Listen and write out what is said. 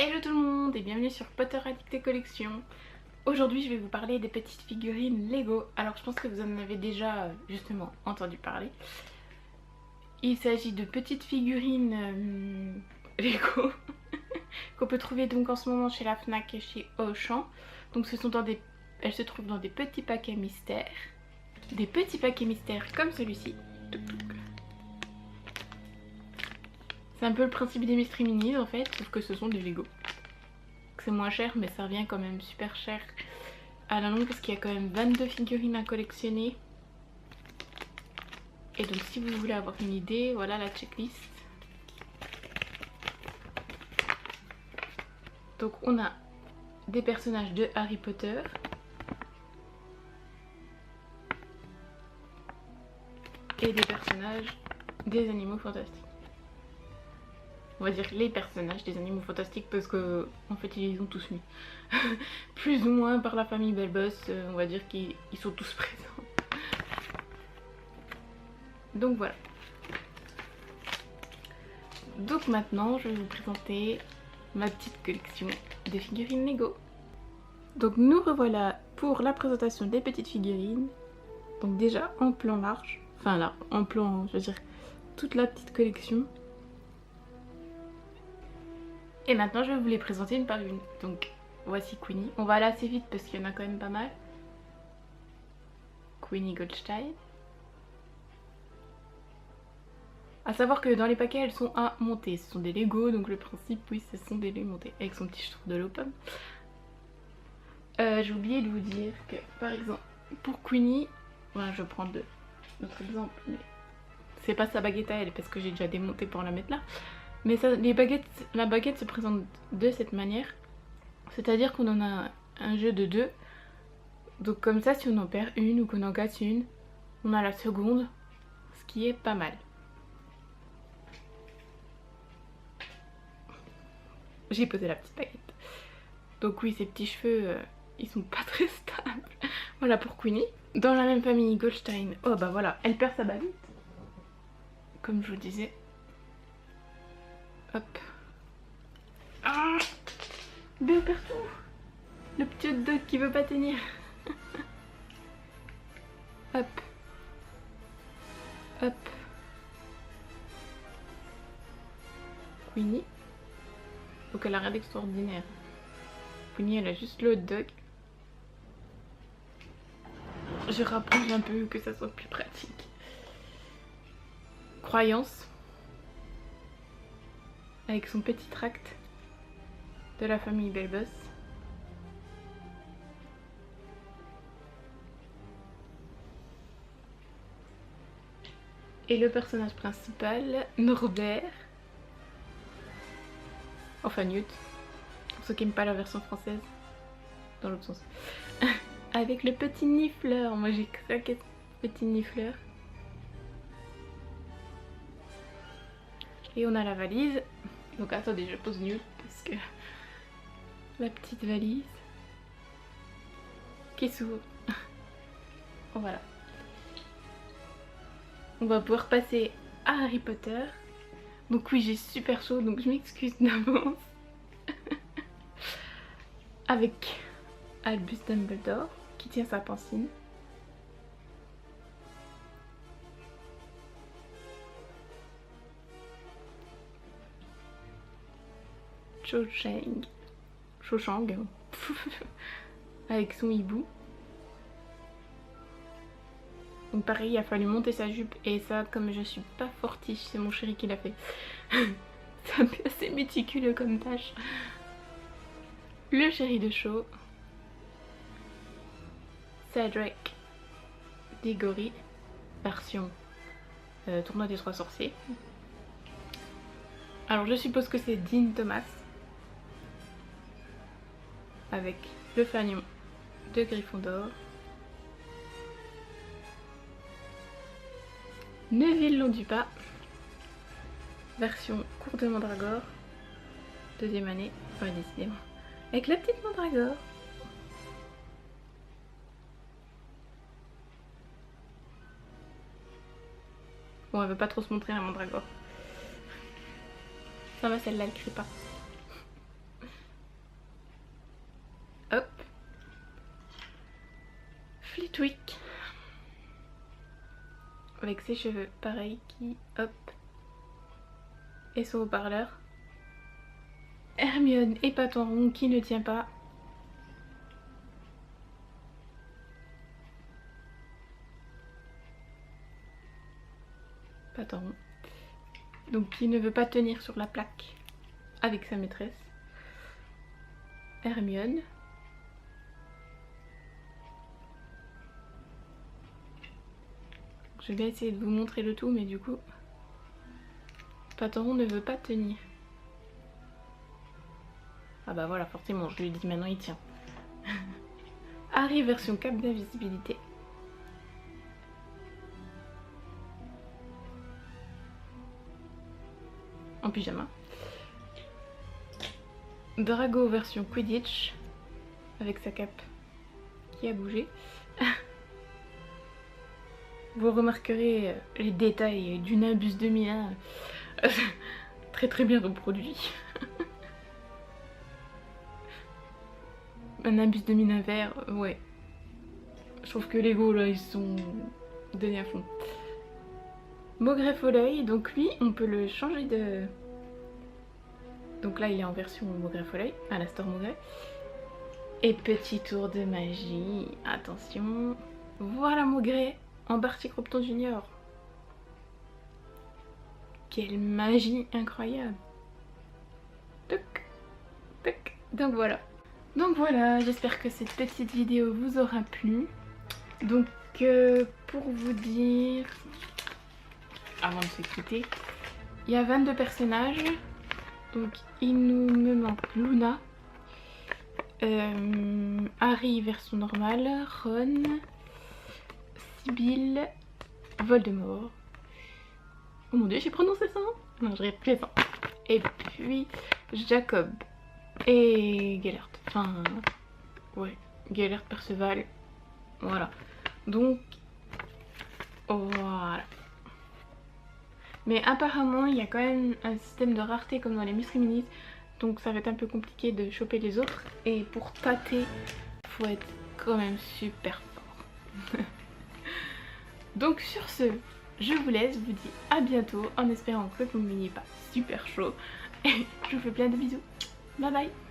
Hello tout le monde et bienvenue sur Potter Addict Collection. Aujourd'hui je vais vous parler des petites figurines Lego. Alors je pense que vous en avez déjà justement entendu parler. Il s'agit de petites figurines Lego qu'on peut trouver donc en ce moment chez la Fnac et chez Auchan. Donc elles se trouvent dans des petits paquets mystères. Des petits paquets mystères comme celui-ci. C'est un peu le principe des Mystery Minis en fait, sauf que ce sont des Lego. C'est moins cher mais ça revient quand même super cher à la longue parce qu'il y a quand même 22 figurines à collectionner. Et donc si vous voulez avoir une idée, voilà la checklist. Donc on a des personnages de Harry Potter. Et des personnages des animaux fantastiques. On va dire les personnages des animaux fantastiques parce que en fait ils les ont tous mis. Plus ou moins par la famille Belbos, on va dire qu'ils sont tous présents. Donc voilà. Donc maintenant je vais vous présenter ma petite collection de figurines Lego. Donc nous revoilà pour la présentation des petites figurines. Donc déjà en plan large, enfin là en plan je veux dire toute la petite collection. Et maintenant je vais vous les présenter une par une. Donc voici Queenie. On va aller assez vite parce qu'il y en a quand même pas mal. Queenie Goldstein. A savoir que dans les paquets elles sont à monter. Ce sont des Lego donc le principe oui ce sont des Lego montés. Avec son petit cheveu de l'open. J'ai oublié de vous dire que par exemple pour Queenie, voilà je vais prendre d'autres exemples mais c'est pas sa baguette à elle parce que j'ai déjà démonté pour la mettre là. Mais ça, la baguette se présente de cette manière. C'est-à-dire qu'on en a un jeu de 2. Donc comme ça, si on en perd une ou qu'on en casse une, on a la seconde. Ce qui est pas mal. J'ai posé la petite baguette. Donc oui, ces petits cheveux, ils sont pas très stables. Voilà pour Queenie. Dans la même famille, Goldstein. Oh bah voilà, elle perd sa baguette. Comme je vous disais. Hop. Ah, Béo perd tout. Le petit hot dog qui veut pas tenir. Hop. Hop. Queenie. Donc elle a rien d'extraordinaire. Queenie elle a juste le hot dog. Je rapproche un peu que ça soit plus pratique. Croyance. Avec son petit tract de la famille Belbos. Et le personnage principal, Norbert. Enfin Newt. Pour ceux qui n'aiment pas la version française. Dans l'autre sens. Avec le petit nifleur. Moi j'ai craqué ce petit nifleur. Et on a la valise. Donc attendez, je pose Newt parce que la petite valise qui s'ouvre. Voilà. On va pouvoir passer à Harry Potter. Donc oui, j'ai super chaud, donc je m'excuse d'avance. Avec Albus Dumbledore qui tient sa pancine. Cho Chang avec son hibou. Donc pareil, il a fallu monter sa jupe et ça, comme je suis pas fortiche, c'est mon chéri qui l'a fait. C'est assez méticuleux comme tâche. Le chéri de Cho. Cedric Diggory, version tournoi des 3 sorciers. Alors je suppose que c'est Dean Thomas. Avec le fanion de Gryffondor. Neville Londupas, version cours de Mandragore, deuxième année, ouais décidément, avec la petite Mandragore. Bon, elle veut pas trop se montrer à Mandragore. Ça va, celle-là elle crie pas. Flitwick avec ses cheveux pareil qui hop et son haut-parleur. Hermione et Paton Rond qui ne tient pas. Paton Rond. Donc qui ne veut pas tenir sur la plaque avec sa maîtresse. Hermione. Je vais bien essayer de vous montrer le tout, mais du coup, Paton Rond ne veut pas tenir. Ah bah voilà, forcément, je lui ai dit maintenant il tient. Harry version cape d'invisibilité. En pyjama. Drago version Quidditch avec sa cape qui a bougé. Vous remarquerez les détails du Nimbus 2001 très bien reproduit. Un Nimbus 2001 vert, ouais. Je trouve que Lego là ils sont donnés à fond. Maugret Foleuil, donc lui on peut le changer de... Donc là il est en version Maugret Foleuil, à la Store Maugret. Et petit tour de magie, attention. Voilà Maugret en Barty Cropton Junior. Quelle magie incroyable. Toc, toc. Donc voilà, j'espère que cette petite vidéo vous aura plu. Donc pour vous dire, avant de se quitter, il y a 22 personnages. Donc il nous me manque Luna, Harry version normale, Ron, Sibylle, Voldemort. Oh mon dieu, j'ai prononcé ça? Non, je représente. Et puis Jacob et Gellert. Enfin, ouais, Gellert, Perceval. Voilà. Donc, voilà. Mais apparemment, il y a quand même un système de rareté comme dans les Mystery Minis. Donc ça va être un peu compliqué de choper les autres. Et pour tâter, faut être quand même super fort. Donc sur ce, je vous laisse, je vous dis à bientôt en espérant que vous ne m'ayez pas super chaud. Et je vous fais plein de bisous. Bye bye.